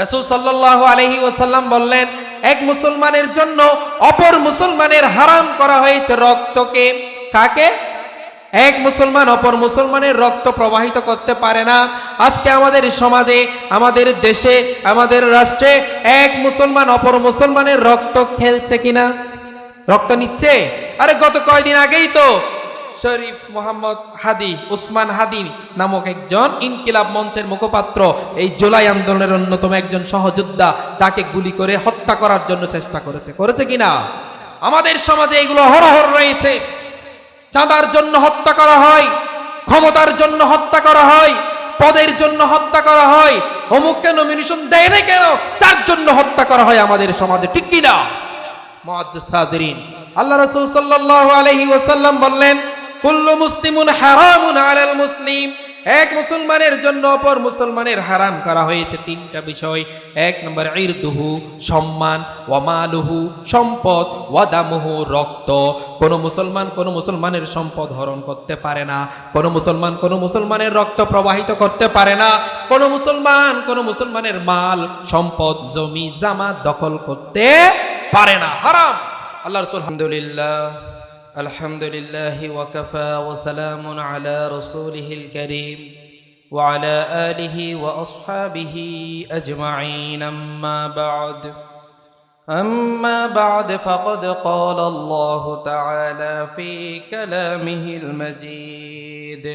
রাসূল সাল্লাল্লাহু আলাইহি ওয়াসাল্লাম বললেন, এক মুসলমানের জন্য অপর মুসলমানের হারাম করা হয়েছে রক্তকে। কাকে? এক মুসলমান অপর মুসলমানের রক্ত প্রবাহিত করতে পারে না। আজকে আমাদের সমাজে, আমাদের দেশে, আমাদের রাষ্ট্রে এক মুসলমান অপর মুসলমানের রক্ত খেলছে কিনা? রক্ত নিচ্ছে? আরে গত কয়দিন আগেই তো শরীফ মোহাম্মদ হাদি, উসমান হাদি নামক একজন ইনকিলাব মঞ্চের মুখপাত্র, এই জুলাই আন্দোলনের অন্যতম একজন সহযোদ্ধা, তাকে গুলি করে হত্যা করার জন্য চেষ্টা করেছে কিনা? আমাদের সমাজে এগুলো হরহর রয়েছে। চাঁদার জন্য হত্যা করা হয়, ক্ষমতার জন্য হত্যা করা হয়, পদের জন্য হত্যা করা হয়, অমুককে নমিনেশন দেয় না কেন তার জন্য হত্যা করা হয় আমাদের সমাজে, ঠিক কিনা? মুআজ্জাজ হাজিরিন, আল্লাহ রাসূল সাল্লাল্লাহু আলাইহি ওয়াসাল্লাম বললেন, কুল্লু মুসলিমুন হারামুন আলাল মুসলিম, এক মুসলমানের জন্য অপর মুসলমানের হারাম করা হয়েছে তিনটা বিষয়। এক নম্বর ইরদুহু, সম্মান, ওয়া মালুহু, সম্পদ, ওয়া দামুহু, রক্ত। কোন মুসলমান কোন মুসলমানের সম্পদ হরণ করতে পারে না, কোন মুসলমান কোন মুসলমানের রক্ত প্রবাহিত করতে পারে না, কোন মুসলমান কোন মুসলমানের মাল, সম্পদ, জমি জামা দখল করতে পারে না, হারাম। আল্লাহ রাসূল আলহামদুলিল্লাহ আলহামদুলিল্লাহি ওয়া কাফা ওয়া সালামুন আলা রাসূলিহিল কারীম ওয়া আলা আলিহি ওয়া আসহাবিহি আজমাইন, أما بعد فقد قال الله تعالى في كلامه المجيد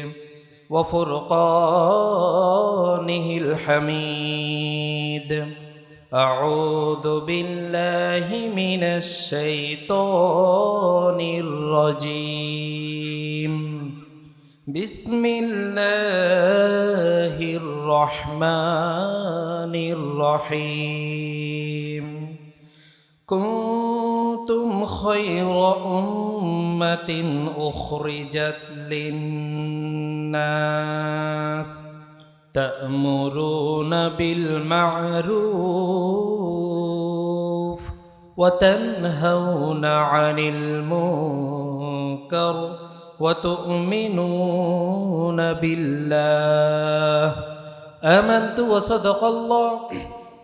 وفرقانه الحميد. أعوذ بالله من الشيطان الرجيم. بسم الله الرحمن الرحيم. كنتم خير أمة أخرجت للناس تأمرون بالمعروف وتنهون عن المنكر وتؤمنون بالله. آمنت وصدق الله.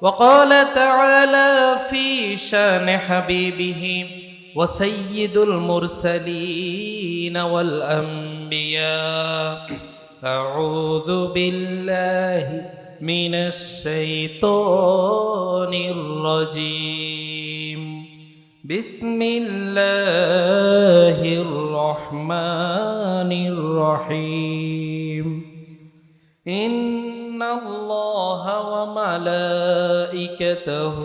وقال تعالى في شان حبيبه وسيد المرسلين والأنبياء. أعوذ بالله من الشيطان الرجيم. بسم الله الرحمن الرحيم. إن الله وملائكته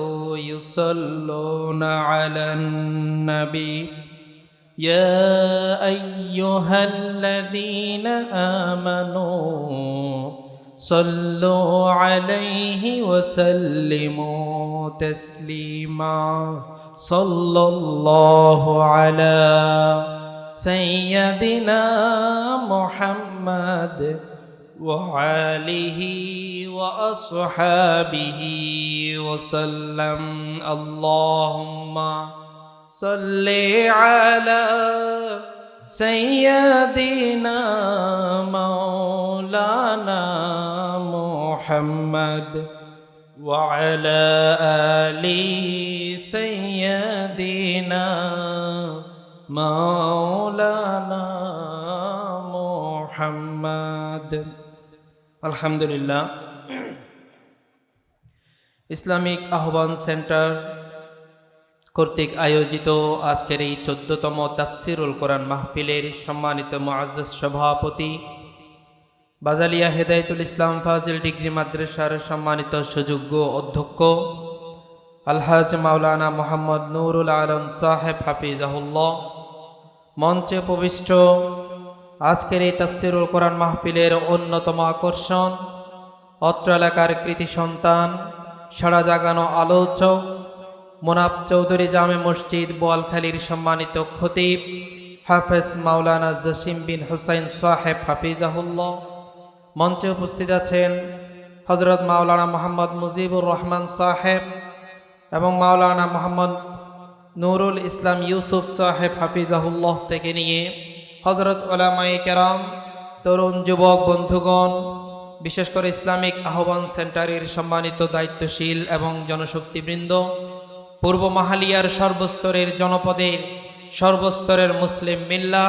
يصلون على النبي يا أيها الذين آمنوا صلوا عليه وسلموا تسليما. صلى الله على سيدنا محمد وآله وأصحابه وسلم. اللهم صل على سيدنا مولانا محمد وعلى آل سيدنا مولانا محمد. আলহামদুলিল্লাহ, ইসলামিক আহ্বান সেন্টার কর্তৃক আয়োজিত আজকের এই 14তম তাফসিরুল কোরআন মাহফিলের সম্মানিত মুআজ্জাজ সভাপতি, বাজালিয়া হেদায়েতুল ইসলাম ফাজিল ডিগ্রি মাদ্রাসার সম্মানিত সুযোগ্য অধ্যক্ষ আলহাজ মাওলানা মোহাম্মদ নুরুল আলম সাহেব হাফিজাহুল্লাহ, মঞ্চে উপবিষ্ট আজকের এই তাফসিরুল কোরআন মাহফিলের অন্যতম আকর্ষণ, অত্র এলাকার কৃতি সন্তান, সারা জাগানো আলোচক, মোনাব চৌধুরী জামে মসজিদ বোয়ালখালীর সম্মানিত খতিব হাফেজ মাওলানা জসিম বিন হুসাইন সাহেব হাফিজাহুল্লাহ, মঞ্চে উপস্থিত আছেন হজরত মাওলানা মোহাম্মদ মুজিবুর রহমান সাহেব এবং মাওলানা মোহাম্মদ নুরুল ইসলাম ইউসুফ সাহেব হাফিজাহুল্লাহ থেকে নিয়ে হজরত উলামায়ে কেরাম, তরুণ যুবক বন্ধুগণ, বিশেষ করে ইসলামিক আহ্বান সেন্টারের সম্মানিত দায়িত্বশীল এবং জনশক্তিবৃন্দ, পূর্ব মাহালিয়ার সর্বস্তরের জনপদের সর্বস্তরের মুসলিম মিল্লা,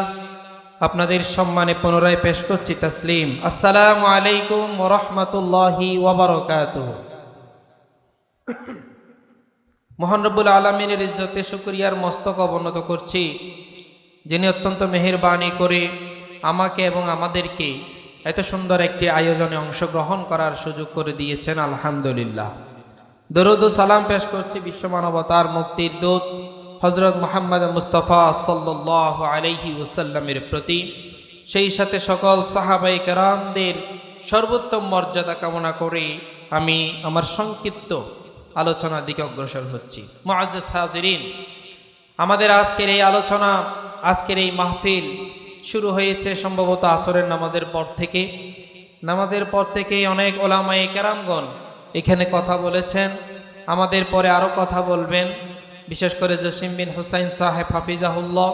আপনাদের সম্মানে পুনরায় পেশ করছি তাসলিম। আসসালামু আলাইকুম ওয়া রাহমাতুল্লাহি ওয়া বারাকাতুহু। মহান রব্বুল আলামিনের ইজ্জতে শুকরিয়ার মস্তক অবনত করছি, যিনি অত্যন্ত মেহেরবানি করে আমাকে এবং আমাদেরকে এত সুন্দর একটি আয়োজনে অংশগ্রহণ করার সুযোগ করে দিয়েছেন। আলহামদুলিল্লাহ। দরুদ ও সালাম পেশ করছি বিশ্ব মানবতার মুক্তির দূত হযরত মুহাম্মদ মুস্তাফা সাল্লাল্লাহু আলাইহি ওয়াসাল্লামের প্রতি, সেই সাথে সকল সাহাবায়ে কেরামদের সর্বোত্তম মর্যাদা কামনা করে আমি আমার সংক্ষিপ্ত আলোচনার দিকে অগ্রসর হচ্ছি। মুআজ্জাজ হাজিরিন, আমাদের আজকের এই আলোচনা, আজকের এই মাহফিল শুরু হয়েছে সম্ভবত আসরের নামাজের পর থেকে। নামাজের পর থেকেই অনেক ওলামায়ে কেরামগণ এখানে কথা বলেছেন, আমাদের পরে আরও কথা বলবেন, বিশেষ করে জসিম বিন হুসাইন সাহেব হাফিজাহুল্লাহ।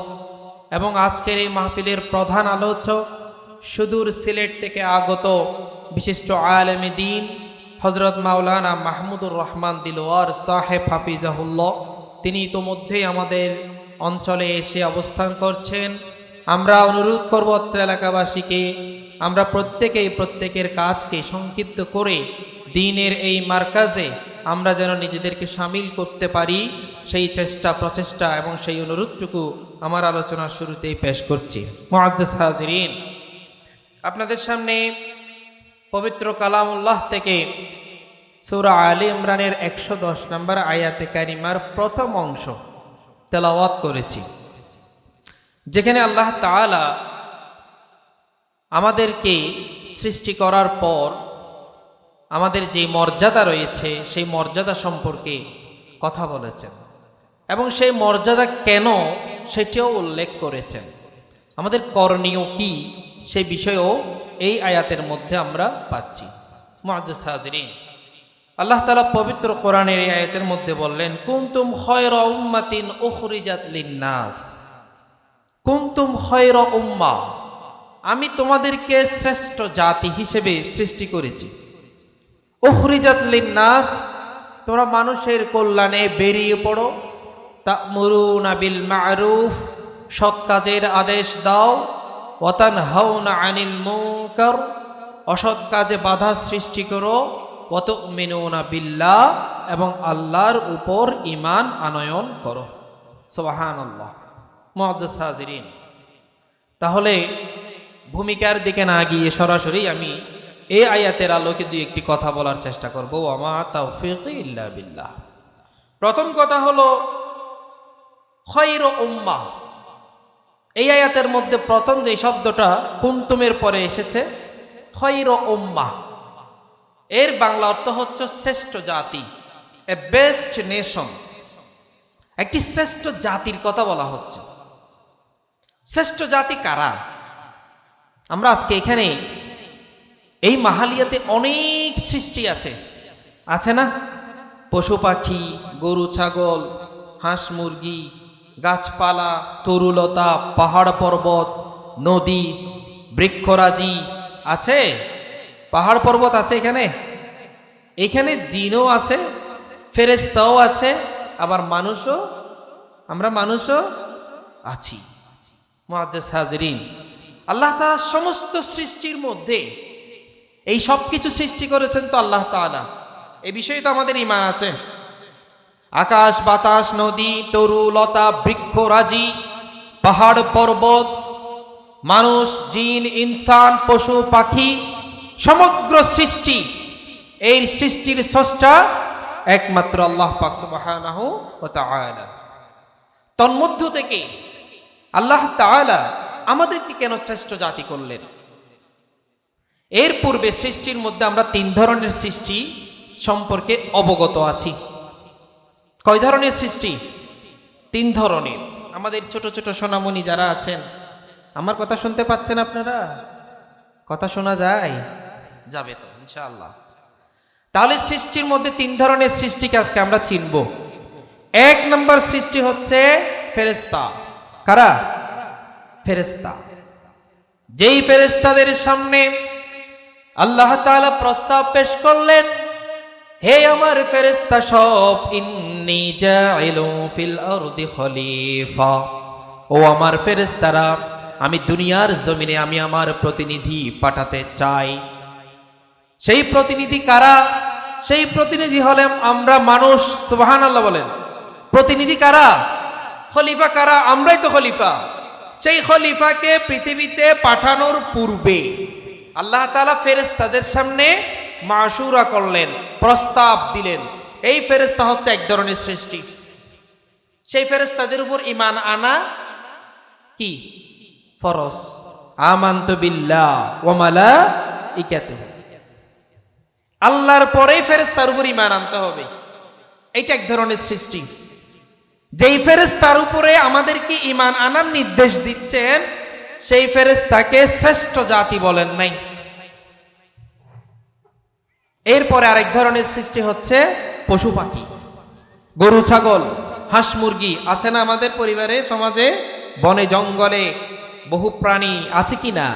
এবং আজকের এই মাহফিলের প্রধান আলোচক সুদূর সিলেট থেকে আগত বিশিষ্ট আলেমে দ্বীন হযরত মাওলানা মাহমুদুর রহমান দিলওয়ার সাহেব হাফিজাহুল্লাহ। তিনি ইতোমধ্যেই আমাদের অঞ্চলে এসে অবস্থান করছেন। আমরা অনুরোধ করব অত্র এলাকাবাসীকে, আমরা প্রত্যেকের কাজকে সংক্ষিপ্ত করে দ্বীনের এই মার্কাজে আমরা যেন নিজেদেরকে শামিল করতে পারি, সেই প্রচেষ্টা এবং সেই অনুরোধটুকু আমার আলোচনার শুরুতেই পেশ করছি। মুআজ্জাজ হাজিরিন, আপনাদের সামনে পবিত্র কালামুল্লাহ থেকে সূরা আলী ইমরানের 110 নম্বর আয়াতে কারিমার প্রথম অংশ তেলাওয়াত করেছি, যেখানে আল্লাহ তাআলা আমাদেরকে সৃষ্টি করার পর আমাদের যে মর্যাদা রয়েছে সেই মর্যাদা সম্পর্কে কথা বলেছেন এবং সেই মর্যাদা কেন সেটিও উল্লেখ করেছেন। আমাদের করণীয় কি সেই বিষয়েও এই আয়াতের মধ্যে আমরা পাচ্ছি। মুআজ্জাজ হাজিরিন, আল্লাহ তাআলা পবিত্র কোরআনের এই আয়াতের মধ্যে বললেন, কুনতুম খায়রা উম্মাতিন উখরিজাত লিন-নাস। কুনতুম খায়রা উম্মাহ, আমি তোমাদেরকে শ্রেষ্ঠ জাতি হিসেবে সৃষ্টি করেছি। উখরিজাত লিন-নাস, তোমরা মানুষের কল্যাণে বেরিয়ে পড়ো। তা'মুরুনা বিল মা'রুফ, সৎ কাজের আদেশ দাও। ওয়া তানহাউনা আনিল মুনকার, অসৎ কাজে বাধা সৃষ্টি করো। ওয়া তু'মিনুনা বিল্লাহ, এবং আল্লাহর উপর ঈমান আনয়ন করো। সুবহানাল্লাহ। মুআজ্জাজ হাজিরিন, তাহলে ভূমিকার দিকে না গিয়ে সরাসরি আমি এই আয়াতের আলোকে দুই একটি কথা বলার চেষ্টা করব। ওয়া মা তাওফীকি ইল্লা বিল্লাহ। প্রথম কথা হলো খায়রু উম্মাহ। এই আয়াতের মধ্যে প্রথম যে শব্দটা কুনতুমের পরে এসেছে, খায়রু উম্মাহ, এর বাংলা অর্থ হচ্ছে শ্রেষ্ঠ জাতি, এ বেস্ট নেশন। একটি শ্রেষ্ঠ জাতির কথা বলা হচ্ছে। শ্রেষ্ঠ জাতি কারা? আমরা আজকে এখানে এই মাহালিয়াতে অনেক সৃষ্টি আছে, আছে না? পশু পাখি, গরু ছাগল, হাঁস মুরগি, গাছপালা, তরুলতা, পাহাড় পর্বত, নদী, বৃক্ষরাজি আছে, পাহাড় পর্বত আছে। এখানে জিনও আছে, ফেরেশতাও আছে, আবার মানুষও, আমরা মানুষও আছি। মুআজ্জাজ হাজিরিন, আল্লাহ তাআলা সমস্ত সৃষ্টির মধ্যে এই সব কিছু সৃষ্টি করেছেন তো আল্লাহ তাআলা, এই বিষয়ে তো আমাদের ঈমান আছে। আকাশ বাতাস, নদী, তরু লতা, বৃক্ষরাজি, পাহাড় পর্বত, মানুষ, জিন, ইনসান, পশু পাখি, সমগ্র সৃষ্টি, এই সৃষ্টির স্রষ্টা একমাত্র আল্লাহ পাক সুবহানাহু ওয়া তাআলা। তন্মধ্য থেকে আল্লাহ তাআলা আমাদেরকে কেন শ্রেষ্ঠ জাতি করলেন? এর পূর্বে সৃষ্টির মধ্যে আমরা 3 ধরনের সৃষ্টি সম্পর্কে অবগত আছি। কয় ধরনের সৃষ্টি? 3 ধরনের। আমাদের ছোট ছোট সোনামণি যারা আছেন, আমার কথা শুনতে পাচ্ছেন আপনারা? কথা শোনা যায়? যাবে তো ইনশাআল্লাহ। তাহলে সৃষ্টির মধ্যে 3 ধরনের সৃষ্টিকে আজকে আমরা চিনব। 1 নম্বর সৃষ্টি হচ্ছে ফেরেশতা। কারা? ফেরেশতা। যেই ফেরেশতাদের সামনে আল্লাহ তাআলা প্রস্তাব পেশ করলেন, হে আমার ফেরেশতা সব, ইন্নী জাইলু ফিল আরদি খলিফা, ও আমার ফেরেশতারা, আমি দুনিয়ার জমিনে আমি আমার প্রতিনিধি পাঠাতে চাই। সেই প্রতিনিধি কারা? সেই প্রতিনিধি হলেন আমরা মানুষ। সুবহানাল্লাহ বলেন। প্রতিনিধি কারা? খলিফা কারা? আমরাই তো খলিফা। সেই খলিফাকে পৃথিবীতে পাঠানোর পূর্বে আল্লাহ তাআলা ফেরেশতাদের সামনে মাশুরা করলেন, প্রস্তাব দিলেন। এই ফেরেশতা হচ্ছে এক ধরনের সৃষ্টি। সেই ফেরেশতাদের উপর ঈমান আনা কি ফরজ। আমানতু বিল্লাহ ওয়া মালাইকাতিহি, আল্লাহর পরেই ফেরেশতার উপর ঈমান আনতে হবে। এটা এক ধরনের সৃষ্টি। যেই ফেরেশতার উপরে আমাদেরকে ঈমান আনার নির্দেশ দিচ্ছেন, সেই ফেরেশতাকে শ্রেষ্ঠ জাতি বলেন নাই। এরপরে আরেক ধরনের সৃষ্টি হচ্ছে পশু পাখি, গরু ছাগল, হাঁস মুরগি। আছে না আমাদের পরিবারে, সমাজে, বনে জঙ্গলে বহু প্রাণী আছে কি না?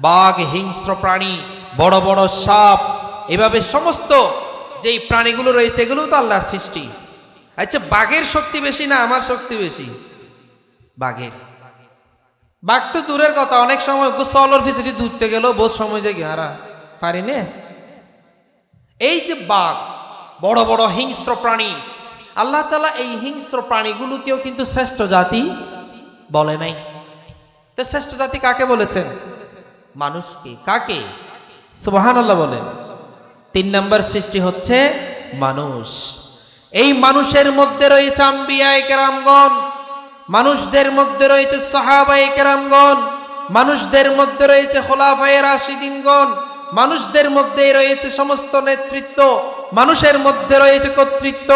বাঘ, হিংস্র প্রাণী, বড় বড় সাপ, এভাবে সমস্ত যেই প্রাণীগুলো রয়েছে এগুলো তো আল্লাহর সৃষ্টি। আচ্ছা, বাঘের শক্তি বেশি না আমার শক্তি বেশি? বাঘের। বাঘ তো দূরের কথা, অনেক সময় গোসলর ফিসে দূরতে গেল বহুত সময় যে হারা পারি না। এই যে বাঘ, বড় বড় হিংস্র প্রাণী, আল্লাহ তাআলা এই হিংস্র প্রাণীগুলোকেও কিন্তু শ্রেষ্ঠ জাতি বলে নাই। তো শ্রেষ্ঠ জাতি কাকে বলেছেন? মানুষকে। কাকে? সুবহানাল্লাহ বলেন। 3 নম্বর সৃষ্টি হচ্ছে মানুষ। এই মানুষের মধ্যে রয়েছে আম্বিয়ায়ে কেরামগণ, মানুষদের মধ্যে রয়েছে সাহাবায়ে কেরামগণ, মানুষদের মধ্যে রয়েছে খোলাফায়ে রাশিদিনগণ, মানুষদের মধ্যে রয়েছে সমস্ত নেতৃত্ব, মানুষের মধ্যে রয়েছে কর্তৃত্ব।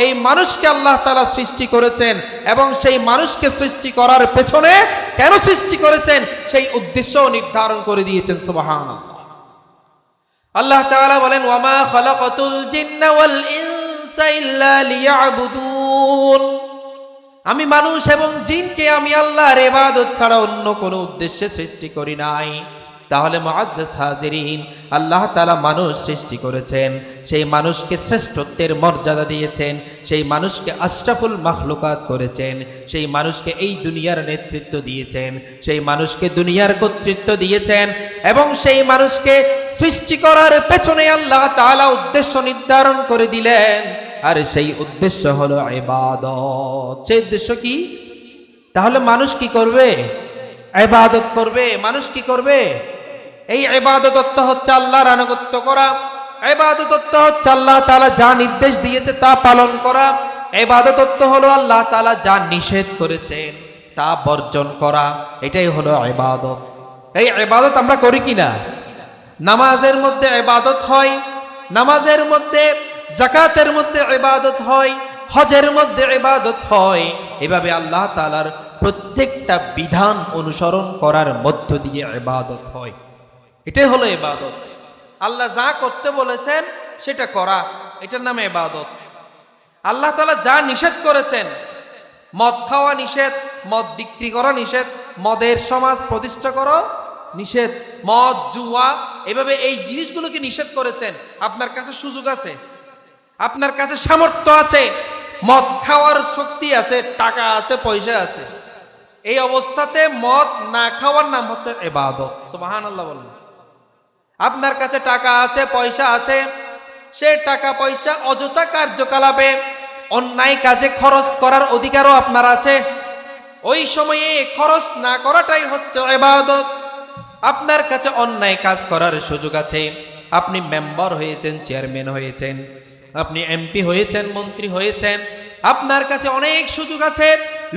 এই মানুষকে আল্লাহ তাআলা সৃষ্টি করেছেন এবং সেই মানুষকে সৃষ্টি করার পেছনে কেন সৃষ্টি করেছেন সেই উদ্দেশ্য নির্ধারণ করে দিয়েছেন। সুবহানাল্লাহ। আল্লাহ তাআলা বলেন, ওয়ামা খালাকাতুল জিন্না ওয়াল ইনসা ইল্লা লিয়াবুদুন, আমি মানুষ এবং জিনকে আমি আল্লাহর ইবাদত ছাড়া অন্য কোনো উদ্দেশ্যে সৃষ্টি করি নাই। তাহলে মুআজ্জাজ হাজিরিন, আল্লাহ তাআলা মানুষ সৃষ্টি করেছেন, সেই মানুষকে শ্রেষ্ঠত্বের মর্যাদা দিয়েছেন, সেই মানুষকে আশরাফুল মাখলুকাত করেছেন, সেই মানুষকে এই দুনিয়ার নেতৃত্ব দিয়েছেন, সেই মানুষকে দুনিয়ার কর্তৃত্ব দিয়েছেন এবং সেই মানুষকে সৃষ্টি করার পেছনে আল্লাহ তাআলা উদ্দেশ্য নির্ধারণ করে দিলেন। আর সেই উদ্দেশ্য হলো ইবাদত। সেই উদ্দেশ্য কি? তাহলে মানুষ কি করবে? ইবাদত করবে। মানুষ কি করবে? এই ইবাদত হচ্ছে আল্লাহর আনুগত্য করা। ইবাদত হচ্ছে আল্লাহ তাআলা যা নির্দেশ দিয়েছে তা পালন করা। ইবাদত হলো আল্লাহ তাআলা যা নিষেধ করেছেন তা বর্জন করা। এটাই হলো ইবাদত। এই ইবাদত আমরা করি কিনা? নামাজের মধ্যে ইবাদত হয়, নামাজের মধ্যে, যাকাতের মধ্যে ইবাদত হয়, হজের মধ্যে ইবাদত হয়। এভাবে আল্লাহ তাআলার প্রত্যেকটা বিধান অনুসরণ করার মধ্য দিয়ে ইবাদত হয়। এটাই হলো ইবাদত। আল্লাহ যা করতে বলেছেন সেটা করা, এটার নামে ইবাদত। আল্লাহ তাআলা যা নিষেধ করেছেন, মদ খাওয়া নিষেধ, মদ বিক্রি করা নিষেধ, মদের সমাজ প্রতিষ্ঠা করা নিষেধ, মদ জুয়া, এভাবে এই জিনিসগুলোকে নিষেধ করেছেন। আপনার কাছে সুযোগ আছে, আপনার কাছে সামর্থ্য আছে, মদ খাওয়ার শক্তি আছে, টাকা আছে, পয়সা আছে, এই অবস্থাতে মদ না খাওয়ার নাম হচ্ছে ইবাদত। সুবহানাল্লাহ বলুন। আপনার কাছে টাকা আছে, পয়সা আছে, সে টাকা পয়সা অযথা কার্যকলাপে অন্যায় কাজে খরচ করার অধিকারও আপনার আছে। ওই সময়ে খরচ না করাটাই হচ্ছে ইবাদত। আপনার কাছে অন্যায় কাজ করার সুযোগ আছে, আপনি মেম্বার হয়েছেন, চেয়ারম্যান হয়েছেন, আপনি এমপি হয়েছেন, মন্ত্রী হয়েছেন, আপনার কাছে অনেক সুযোগ আছে,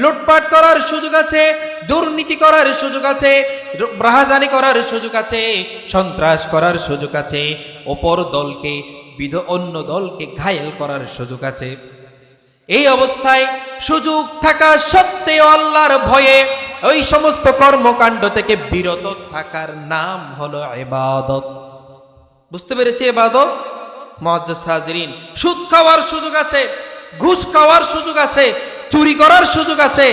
লুটপাট করার সুযোগ আছে, দুর্নীতি করার সুযোগ আছে, রাহাজানি করার সুযোগ আছে, সন্ত্রাস করার সুযোগ আছে, অপর দলকে অন্য দলকে ঘায়েল করার সুযোগ আছে। এই অবস্থায় সুযোগ থাকা সত্ত্বেও আল্লাহর ভয়ে ওই সমস্ত কর্মকাণ্ড থেকে বিরত থাকার নাম হলো ইবাদত। বুঝতে পেরেছি ইবাদত? মুআজ্জাজ হাজিরিন, সুদ খাওয়ার সুযোগ আছে, ঘুষ খাওয়ার সুযোগ আছে, চুরি করার সুযোগ আছে,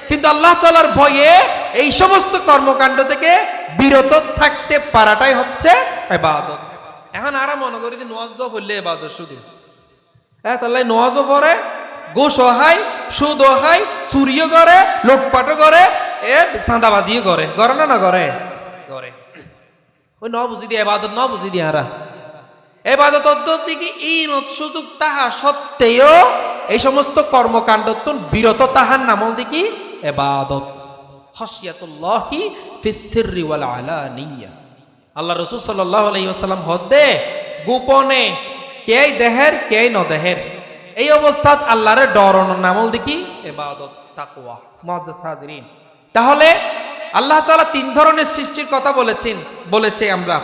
কিন্তু আল্লাহ তাআলার ভয়ে এই সমস্ত কর্মকাণ্ড থেকে বিরত থাকতে পারাটাই হচ্ছে ইবাদত। এখন আরা মনে করি যে নামাজ দোয়া পড়লে ইবাদত শুধু, তাহলে নামাজও পড়ে, গোসও খায়, সুদও খায়, চুরিও করে, লুটপাটও করে, চাঁদাবাজিও করে, করে না করে? করে। ওই বুঝি দিয়ে ইবাদত বুঝি দিয়ে আরা ইবাদত দিকে এই সুযোগ তাহা সত্ত্বেও এই সমস্ত কর্মকাণ্ড বিরত তাহার নামল দিকে ইবাদত। খাশিয়াতুল্লাহি ফিস সিররি ওয়াল আলানিয়া। আল্লাহ রাসূল সাল্লাল্লাহু আলাইহি ওয়াসাল্লাম হদে গোপনে কে দেহের কে ন দেহের এই অবস্থাত আল্লাহরে ডরানোর নামল দিকে ইবাদত, তাকওয়া। মুআজ্জাজ হাজিরিন, তাহলে আল্লাহ তাআলা তিন ধরনের সৃষ্টির কথা বলেছে আমরা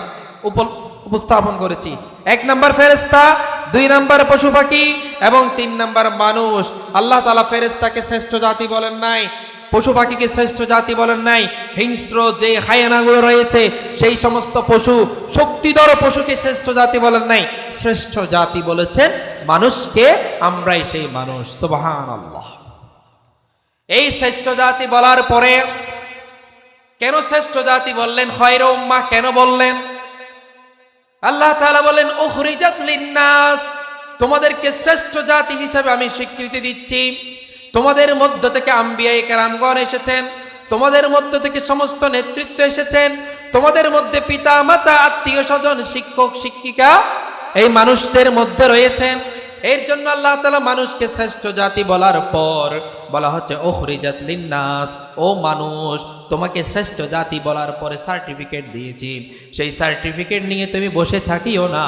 উপস্থাপন করেছি। 1 নাম্বার ফেরেশতা, 2 নাম্বার পশু পাখি এবং 3 নাম্বার মানুষ। আল্লাহ তাআলা ফেরেশতাকে শ্রেষ্ঠ জাতি বলেন নাই, পশু পাখিকে শ্রেষ্ঠ জাতি বলেন নাই। হিংস্র যে হায়ানাগুলো রয়েছে সেই সমস্ত পশু, শক্তিধর পশুকে শ্রেষ্ঠ জাতি বলেন নাই, শ্রেষ্ঠ জাতি বলেছেন মানুষকে, আমরাই সেই মানুষ। সুবহানাল্লাহ। এই শ্রেষ্ঠ জাতি বলার পরে কেন শ্রেষ্ঠ জাতি বললেন, খয়রুল উম্মাহ কেন বললেন? আল্লাহ তাআলা বলেন উখরিজাত লিন্নাস, তোমাদেরকে শ্রেষ্ঠ জাতি হিসেবে আমি স্বীকৃতি দিচ্ছি। তোমাদের মধ্য থেকে আম্বিয়ায়ে কেরামগণ এসেছেন, তোমাদের মধ্য থেকে সমস্ত নেতৃত্ব এসেছেন, তোমাদের মধ্যে পিতা মাতা আত্মীয় স্বজন শিক্ষক শিক্ষিকা এই মানুষদের মধ্যে রয়েছেন। এর জন্য আল্লাহ তাআলা মানুষকে শ্রেষ্ঠ জাতি বলার পর বলা হচ্ছে উখরিজাত লিন্নাস, ও মানুষ তোমাকে শ্রেষ্ঠ জাতি বলার পরে সার্টিফিকেট দিয়েছি, সেই সার্টিফিকেট নিয়ে তুমি বসে থাকিও না,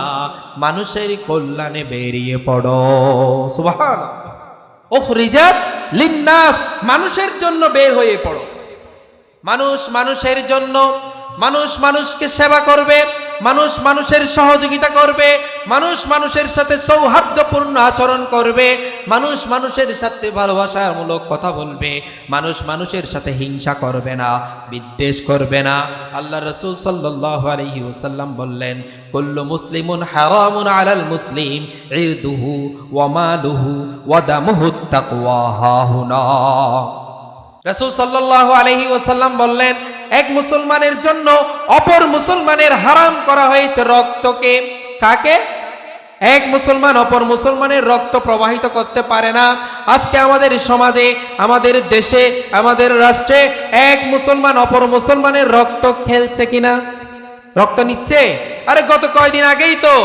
মানুষের কল্যাণে বেরিয়ে পড়ো। সুবহানাল্লাহ। উখরিজাত লিন্নাস, মানুষের জন্য বের হয়ে পড়ো। মানুষ মানুষের জন্য, মানুষ মানুষকে সেবা করবে, মানুষ মানুষের সহযোগিতা করবে, মানুষ মানুষের সাথে সৌহার্দ্যপূর্ণ আচরণ করবে, মানুষ মানুষের সাথে ভালোবাসামূলক কথা বলবে, মানুষ মানুষের সাথে হিংসা করবে না, বিদ্বেষ করবে না। আল্লাহ রাসূল সাল্লাল্লাহু আলাইহি ওয়াসাল্লাম বললেন কুল্লু মুসলিমুন হারামুন আলাল মুসলিম ইরদুহু ওয়া মালুহু ওয়া দামুহু তাকওয়া হাহুনা। রাসূল সাল্লাল্লাহু আলাইহি ওয়াসাল্লাম বললেন এক মুসলমানের জন্য অপর মুসলমানের হারাম করা হয়েছে রক্তকে। কাকে? এক মুসলমান অপর মুসলমানের রক্ত প্রবাহিত করতে পারে না। আজকে আমাদের সমাজে, আমাদের দেশে, আমাদের রাষ্ট্রে এক মুসলমান অপর মুসলমানের রক্ত খেলছে কিনা? রক্ত নিচ্ছে? আরে গত কয়দিন আগেই তো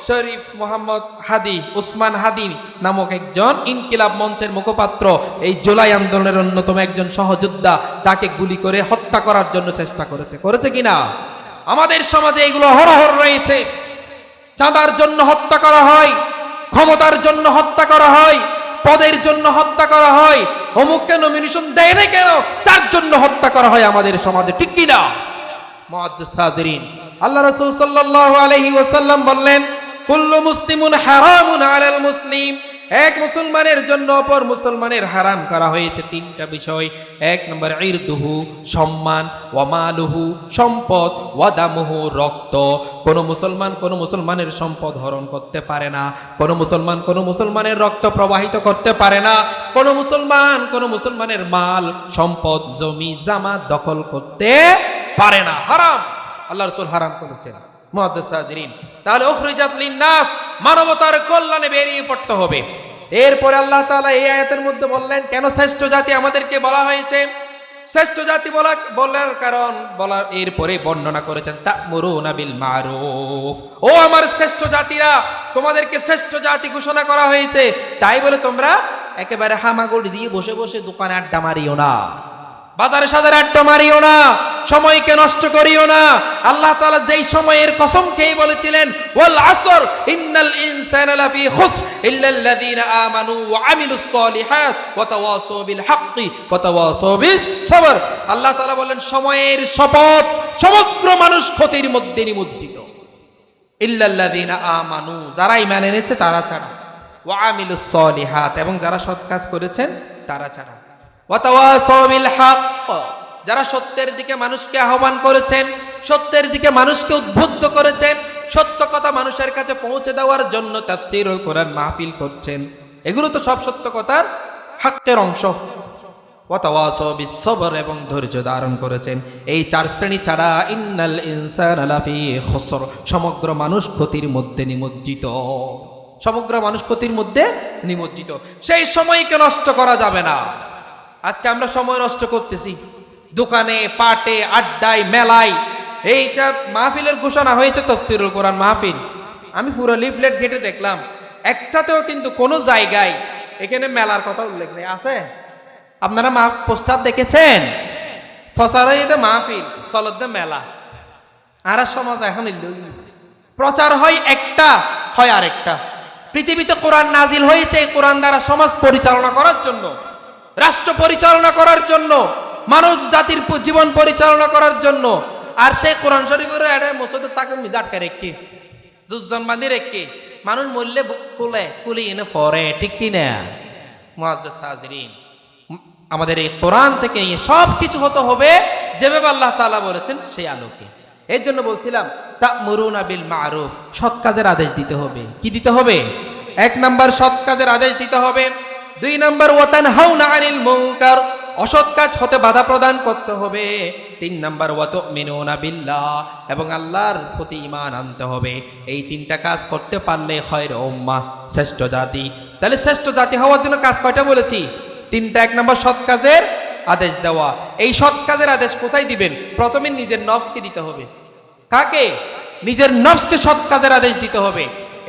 শরীফ মোহাম্মদ হাদি, উসমান হাদি নামক একজন ইনকিলাব মঞ্চের মুখপাত্র, এই জুলাই আন্দোলনের অন্যতম একজন সহযোদ্ধা, তাকে গুলি করে হত্যা করার জন্য চেষ্টা করেছে কিনা? আমাদের সমাজে এগুলো হরহর রয়েছে। চাঁদার জন্য হত্যা করা হয়, ক্ষমতার জন্য হত্যা করা হয়, পদের জন্য হত্যা করা হয়, অমুককে নমিনেশন দেয় না কেন তার জন্য হত্যা করা হয় আমাদের সমাজে, ঠিক কিনা? মুআজ্জাজ হাজিরিন, আল্লাহ রাসূল সাল্লাল্লাহু আলাইহি ওয়াসাল্লাম বললেন কুল্লু মুসলিমুন হারামুন আলাল মুসলিম, এক মুসলমানের জন্য অপর মুসলমানের হারাম করা হয়েছে 3টা বিষয়। 1 নম্বর ইরদুহু, সম্মান, ওয়া মালুহু, সম্পদ, ওয়া দামুহু, রক্ত। কোন মুসলমান কোন মুসলমানের সম্পদ হরণ করতে পারে না, কোন মুসলমান কোন মুসলমানের রক্ত প্রবাহিত করতে পারে না, কোন মুসলমান কোন মুসলমানের মাল, সম্পদ, জমি জামা দখল করতে পারে না। হারাম, আল্লাহ রাসূল হারাম করেছেন। মুআজ্জাজ হাজিরিন, তাহলে উখরিজাত লিন্নাস, মানবতার কল্যাণে বেরিয়ে পড়তে হবে। এরপরে আল্লাহ তাআলা এই আয়াতের মধ্যে বললেন কেন শ্রেষ্ঠ জাতি আমাদেরকে বলা হয়েছে। শ্রেষ্ঠ জাতি বলার কারণ বলার এরপরে বর্ণনা করেছেন তা'মুরুনা বিল মারুফ, ও আমার শ্রেষ্ঠ জাতিরা, তোমাদেরকে শ্রেষ্ঠ জাতি ঘোষণা করা হয়েছে, তাই বলে তোমরা একেবারে হামাগুড়ি দিয়ে বসে বসে দোকানে আড্ডা মারিও না, বাজারে সাজারে আড্ডা মারিও না, সময়কে নষ্ট করিও না। আল্লাহ তাআলা যেই সময়ের কসম খেয়ে বলেছিলেন ওয়াল আসর ইন্নাল ইনসানা লাফি খুসর ইল্লাল্লাযীনা আমানু ওয়া আমিলুস সলিহাত ওয়া তাওয়াসাউ বিল হাক্কি ওয়া তাওয়াসাউ বিস সবর। আল্লাহ তাআলা বলেন সময়ের শপথ, সমগ্র মানুষ ক্ষতির মধ্যে নিমজ্জিত। ইল্লাল্লাযীনা আমানু, যারা ঈমান এনেছে তারা ছাড়া, ওয়া আমিলুস সলিহাত, এবং যারা সৎ কাজ করেছেন তারা ছাড়া, ওয়া তাওয়াসাউ বিল হক, যারা সত্যের দিকে মানুষকে আহ্বান করেছেন, সত্যের দিকে মানুষকে উদ্বুদ্ধ করেছেন, সত্য কথা মানুষের কাছে পৌঁছে দেওয়ার জন্য তাফসীরুল কোরআন মাহফিল করছেন, এগুলো তো সব সত্য কথার হকের অংশ। ওয়া তাওয়াসাউ বিস-সবর এবং ধৈর্য ধারণ করেছেন। এই 4 শ্রেণী ছাড়া ইন্নাল ইনসানা লাফি খুসর, সমগ্র মানুষ ক্ষতির মধ্যে নিমজ্জিত। সমগ্র মানুষ ক্ষতির মধ্যে নিমজ্জিত। সেই সময়কে নষ্ট করা যাবে না। আজকে আমরা সময় নষ্ট করতেছি দোকানে, পাটে, আড্ডায়, মেলায়। এইটা মাহফিলের ঘোষণা হয়েছে তাফসীরুল কোরআন মাহফিল, আমি পুরো লিফলেট ঘেটে দেখলাম, একটাতেও কিন্তু কোনো জায়গায় এখানে মেলার কথা উল্লেখ নেই। আছে? আপনারা পোস্টার দেখেছেন? ফসারাইতে মাহফিল, সলদ্দে মেলা। আর সমাজ এখন প্রচার হয় একটা, হয় আরেকটা। পৃথিবীতে কোরআন নাজিল হয়েছে কোরআন দ্বারা সমাজ পরিচালনা করার জন্য, রাষ্ট্র পরিচালনা করার জন্য, মানব জাতির জীবন পরিচালনা করার জন্য। আর সেই কোরআন শরীফের একটা মসজিদে তাকে মিজাটকে রেখে জুজন বান্ধি রেখে মানুষ মরলে কুলি এনে ফরে, ঠিক কিনা? মুআজ্জাজ হাজিরিন, আমাদের এই কোরআন থেকে সব কিছু হতে হবে যেভাবে আল্লাহ তাআলা বলেছেন সেই আলোকে। এর জন্য বলছিলাম তা'মুরুনা বিল মা'রুফ, সৎ কাজের আদেশ দিতে হবে। কি দিতে হবে? 1 নাম্বার সৎ কাজের আদেশ দিতে হবে। 2 নাম্বার ওয়া তানহাউনা আনিল মুনকার, অসৎ কাজ হতে বাধা প্রদান করতে হবে। 3 নাম্বার ওয়া তু'মিনুনা বিল্লাহ, এবং আল্লাহর প্রতি ঈমান আনতে হবে। এই 3টা কাজ করতে পারলে খায়রুল উম্মাহ, শ্রেষ্ঠ জাতি। তাহলে শ্রেষ্ঠ জাতি হওয়ার জন্য কাজ কয়টা বলেছি? 3টা। 1 নাম্বার সৎ কাজের আদেশ দেওয়া। এই সৎ কাজের আদেশ কোথায় দিবেন? প্রথমে নিজের নফসকে দিতে হবে। কাকে? নিজের নফসকে সৎ কাজের আদেশ দিতে হবে।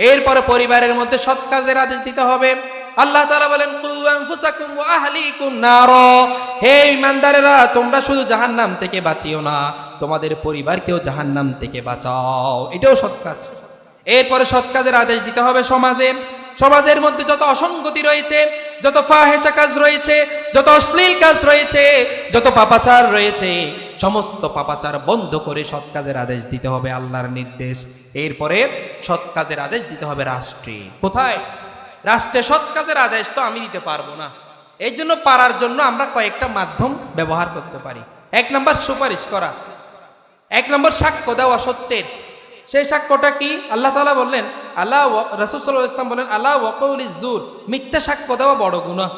এরপরে পরিবারের মধ্যে সৎ কাজের আদেশ দিতে হবে। আল্লাহ তাআলা বলেন কু আনফুসাকুম ওয়া আহলিকুম নার, হে ঈমানদারেরা তোমরা শুধু জাহান্নাম থেকে বাঁচিও না, তোমাদের পরিবারকেও জাহান্নাম থেকে বাঁচাও। এটাও সৎ কাজ। এরপরে সৎ কাজের আদেশ দিতে হবে সমাজে। সমাজের মধ্যে যত অসঙ্গতি রয়েছে, যত ফাহেশা কাজ রয়েছে, যত অশ্লীল কাজ রয়েছে, যত পাপাচার রয়েছে, সমস্ত পাপাচার বন্ধ করে সৎ কাজের আদেশ দিতে হবে, আল্লাহর নির্দেশ। এরপরে সৎ কাজের আদেশ দিতে হবে রাষ্ট্রে। কোথায়? রাষ্ট্রে সৎ কাজের আদেশ তো আমি দিতে পারবো না। এই জন্য পারার জন্য আমরা কয়েকটা মাধ্যম ব্যবহার করতে পারি। 1 নাম্বার সুপারিশ করা। 1 নাম্বার সাক্ষ্য দেওয়া সত্যের। সেই সাক্ষ্যটা কি? আল্লাহ তাআলা বললেন, আল্লাহ রাসূল সাল্লাল্লাহু আলাইহি ওয়াসাল্লাম বলেন, আলা ওয়া কওলিজ জুর, মিথ্যা সাক্ষ্য দেওয়া বড় গুনাহ।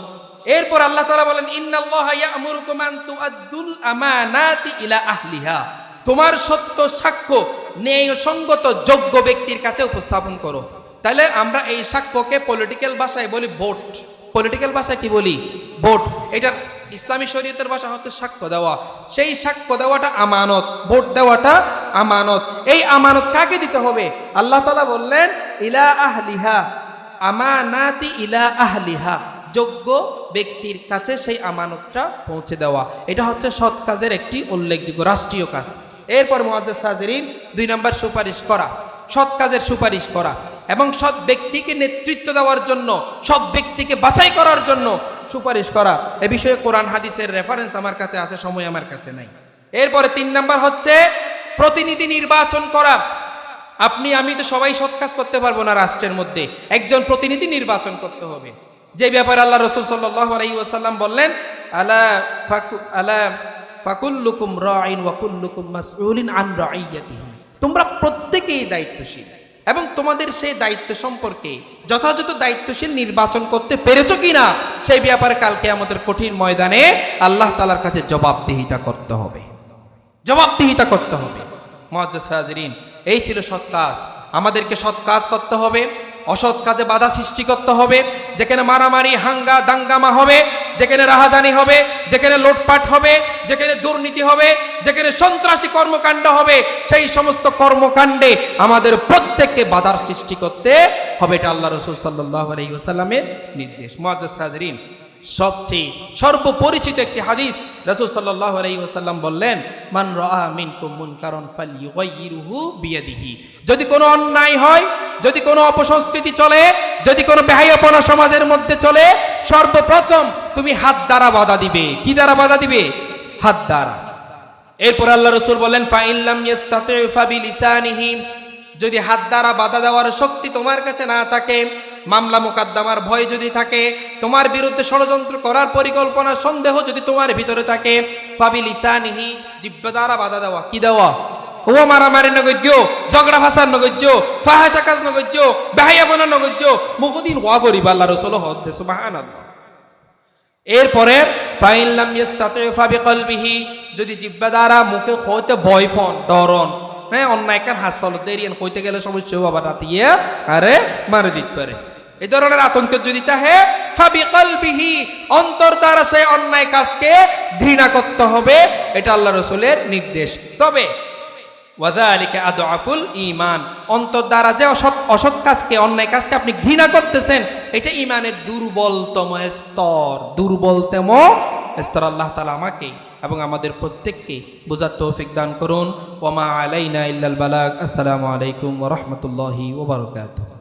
এরপর আল্লাহ তাআলা বলেন, ইন্নাল্লাহা ইয়া'মুরুকুম আন তুআদ্দুল আমানাতি ইলা আহলিহা, তোমার সত্য সাক্ষ্য ন্যায়সঙ্গত যোগ্য ব্যক্তির কাছে উপস্থাপন করো। তাহলে আমরা এই সাক্ষ্যকে পলিটিক্যাল ভাষায় বলি ভোট। পলিটিক্যাল ভাষায় কি বলি? ভোট। এটা ইসলামী শরীয়তের ভাষা হচ্ছে সাক্ষ্য দেওয়া। সেই সাক্ষ্য দেওয়াটা আমানত, ভোট দেওয়াটা আমানত। এই আমানত কাকে দিতে হবে? আল্লাহ তাআলা বললেন ইলা আহলিহা, আমানাতি ইলা আহলিহা, যোগ্য ব্যক্তির কাছে সেই আমানতটা পৌঁছে দেওয়া। এটা হচ্ছে সৎ কাজের একটি উল্লেখযোগ্য রাষ্ট্রীয় কাজ। এরপর মুআজ্জাজ হাজিরিন, 2 নাম্বার সুপারিশ করা, সৎ কাজের সুপারিশ করা এবং সৎ ব্যক্তিকে নেতৃত্ব দেওয়ার জন্য, সৎ ব্যক্তিকে বাছাই করার জন্য সুপারিশ করা। এ বিষয়ে কোরআন হাদিসের রেফারেন্স আমার কাছে আছে, সময় আমার কাছে নাই। এরপরে 3 নাম্বার হচ্ছে প্রতিনিধি নির্বাচন করা। আপনি আমি তো সবাই সৎ কাজ করতে পারবো না, রাষ্ট্রের মধ্যে একজন প্রতিনিধি নির্বাচন করতে হবে। যে ব্যাপারে আল্লাহ রাসূল সাল্লাল্লাহু আলাইহি ওয়াসাল্লাম বললেন, আলা ফাকুল্লুকুম রাঈন ওয়া কুল্লুকুম মাসউলিন আন রাঈয়াতিহি, তোমরা প্রত্যেকেই দায়িত্বশীল এবং তোমাদের সেই দায়িত্ব সম্পর্কে যথাযথ দায়িত্বশীল নির্বাচন করতে পেরেছো কিনা সেই ব্যাপারে কালকে আমাদের কঠিন ময়দানে আল্লাহ তাআলার কাছে জবাবদিহিতা করতে হবে। জবাবদিহিতা করতে হবে। মুআজ্জাজ হাজিরিন, এই ছিল সৎ কাজ। আমাদেরকে সৎ কাজ করতে হবে, অসৎ কাজে বাধা সৃষ্টি করতে হবে। যেখানে মারামারি হাঙ্গা দাঙ্গামা হবে, যেখানে রাহাজানি হবে, যেখানে লুটপাট হবে, যেখানে দুর্নীতি হবে, যেখানে সন্ত্রাসী কর্মকাণ্ড হবে, সেই সমস্ত কর্মকাণ্ডে আমাদের প্রত্যেককে বাধার সৃষ্টি করতে হবে। এটা আল্লাহ রাসূল সাল্লাল্লাহু আলাইহি ওয়াসাল্লামের নির্দেশ। মুআজ্জাজ হাজিরিন, সবচেয়ে সর্বপরিচিত একটি হাদিস, রাসূল সাল্লাল্লাহু আলাইহি ওয়াসাল্লাম বললেন, মান রাআ মিনকুম মুনকারান ফালইয়ুগাইয়িরহু বিয়াদিহি, যদি কোনো অন্যায় হয়, যদি কোনো অপসংস্কৃতি চলে, যদি কোনো বেহায়াপনা সমাজের মধ্যে চলে, সর্বপ্রথম তুমি হাত দ্বারা বাধা দিবে। কি দ্বারা বাধা দিবে? হাত দ্বারা। এরপর আল্লাহ রাসূল বলেন, ফাইন লাম ইস্তাতি ফাবিলিসানিহি, যদি হাত দ্বারা বাধা দেওয়ার শক্তি তোমার কাছে না থাকে, মামলা মোকদ্দমার ভয় যদি থাকে, তোমার বিরুদ্ধে ষড়যন্ত্র করার পরিকল্পনা সন্দেহ যদি তোমার ভিতরে থাকে, ফাবিলিসানিহি, জিহ্বা দ্বারা বাধা দেওয়া। কি দেওয়া? ও মারামারি নগজ্য, ঝগড়া ফাসাদ নগজ্য, ফাহাশা কাজ নগজ্য, বেহায়াপনা নগজ্য, মুখদিন ওয়া করিবা। আল্লাহ রাসূল হদ্দে সুবহানাল্লাহ। এরপরে ফাইন লাম ইয়াস্তাতি ফাবিকলবিহি, যদি জিহ্বা দ্বারা মুখে হইতে ভয় ফন ডরন, হ্যাঁ অন্যায় কার হাসল দেরিয়ান হইতে গেলে সমস্যা বাবা রাতিয়ে আরে মারে দিতে পারে, এই ধরনের আতঙ্ক যদি তাহে ফাবিকলবিহি, অন্তর দ্বারা সেই অন্যায় কাজকে ঘৃণা করতে হবে, এটা আল্লাহ রাসূলের নির্দেশ। তবে ওয়াযালিকা আদআফুল ঈমান, অন্তর দ্বারা যে অসৎ কাজকে অন্যায় কাজকে আপনি ঘৃণা করতেছেন, এটা ঈমানের দুর্বলতম স্তর। আল্লাহ তাআলা আমাকে এবং আমাদের প্রত্যেককে বোঝার তৌফিক দান করুন। ওয়া মা আলাইনা ইল্লাল বালাগ। আসসালামু আলাইকুম ওয়া রাহমাতুল্লাহি ওয়া বারাকাতুহু।